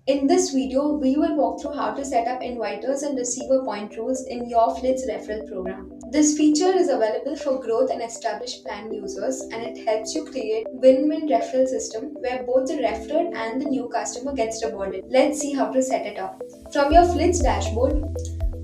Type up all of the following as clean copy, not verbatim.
In this video, we will walk through how to set up inviters and receiver point rules in your Flits Referral Program. This feature is available for growth and established plan users, and it helps you create win-win referral system where both the referrer and the new customer gets rewarded. Let's see how to set it up. From your Flits dashboard,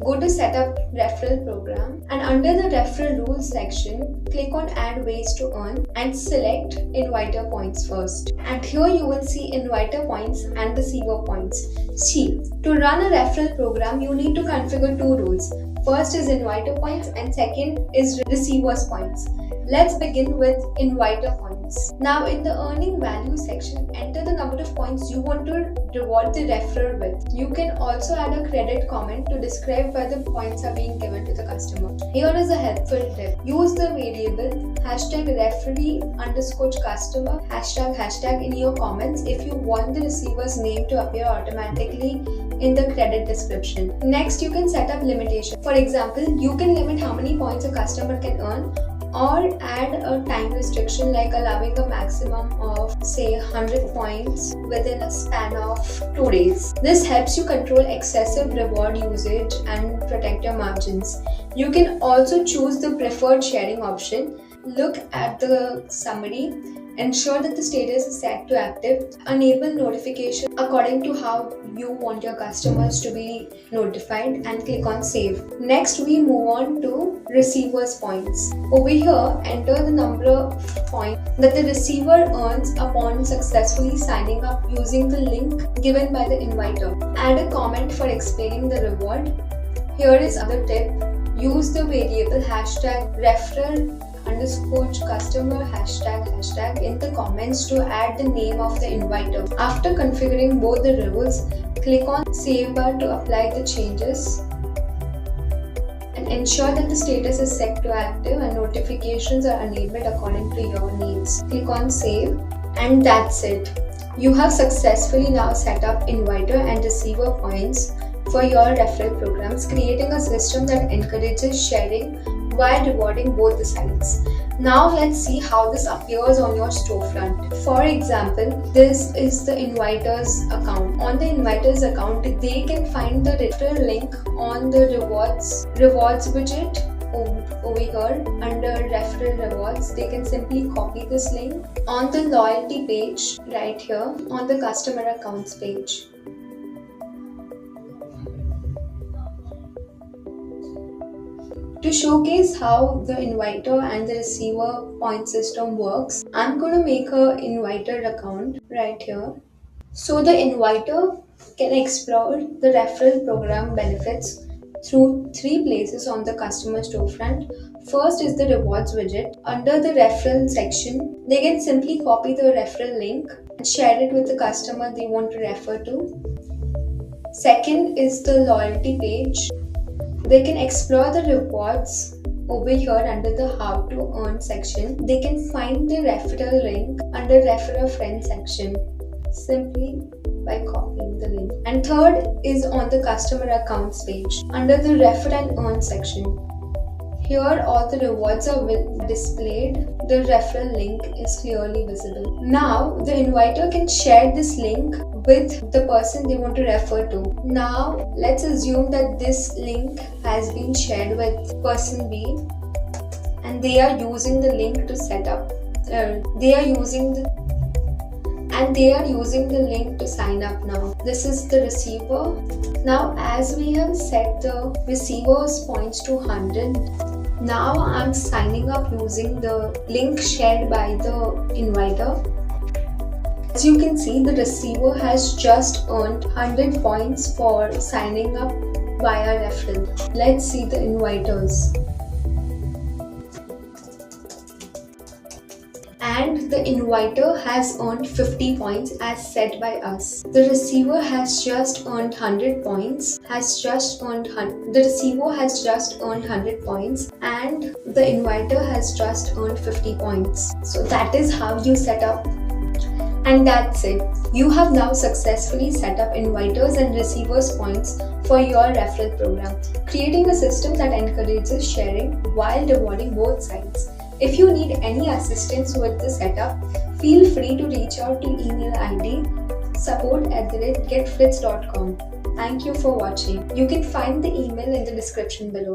go to Setup Referral Program, and under the Referral Rules section, click on Add Ways to Earn and select Inviter Points first. And here you will see Inviter Points and Receiver Points. See, to run a referral program, you need to configure two rules. First is Inviter Points and second is Receivers Points. Let's begin with Inviter Points. Now in the Earning Value section, enter the number of points you want to reward the referrer with. You can also add a credit comment to describe why the points are being given to the customer. Here is a helpful tip. Use the variable #referee_customer ## in your comments if you want the receiver's name to appear automatically in the credit description. Next, you can set up limitations. For example, you can limit how many points a customer can earn, or add a time restriction like allowing a maximum of say 100 points within a span of 2 days. This helps you control excessive reward usage and protect your margins. You can also choose the preferred sharing option. Look at the summary. Ensure that the status is set to active. Enable notification according to how you want your customers to be notified, and click on Save. Next, we move on to Receivers Points. Over here, enter the number of points that the receiver earns upon successfully signing up using the link given by the inviter. Add a comment for explaining the reward. Here is another tip. Use the variable #referral_customer ## in the comments to add the name of the inviter. After configuring both the rules, click on Save bar to apply the changes and ensure that the status is set to active and notifications are enabled according to your needs. Click on Save, and that's it. You have successfully now set up inviter and receiver points for your referral programs, creating a system that encourages sharing while rewarding both the sides. Now let's see how this appears on your storefront. For example, this is the inviter's account. On the inviter's account, they can find the referral link on the rewards widget over here under referral rewards. They can simply copy this link on the loyalty page right here on the customer accounts page. To showcase how the inviter and the receiver point system works, I'm going to make an inviter account right here. So the inviter can explore the referral program benefits through 3 places on the customer storefront. First is the rewards widget. Under the referral section, they can simply copy the referral link and share it with the customer they want to refer to. Second is the loyalty page. They can explore the rewards over here under the How to Earn section. They can find the referral link under Refer a Friend section simply by copying the link. And third is on the customer accounts page under the Refer and Earn section. Here all the rewards are displayed. The referral link is clearly visible. Now the inviter can share this link with the person they want to refer to. Now let's assume that this link has been shared with person B and they are using the link to set up. They are using the link to sign up now. This is the receiver. Now as we have set the receiver's points to 100, now I'm signing up using the link shared by the inviter. As you can see, the receiver has just earned 100 points for signing up via referral. Let's see the inviters. And the inviter has earned 50 points as set by us. The receiver has just earned 100 points. The receiver has just earned 100 points, and the inviter has just earned 50 points. So that is how you set up. And that's it. You have now successfully set up inviters and receivers points for your referral program, creating a system that encourages sharing while rewarding both sides. If you need any assistance with the setup, feel free to reach out to email ID support@getflits.com. Thank you for watching. You can find the email in the description below.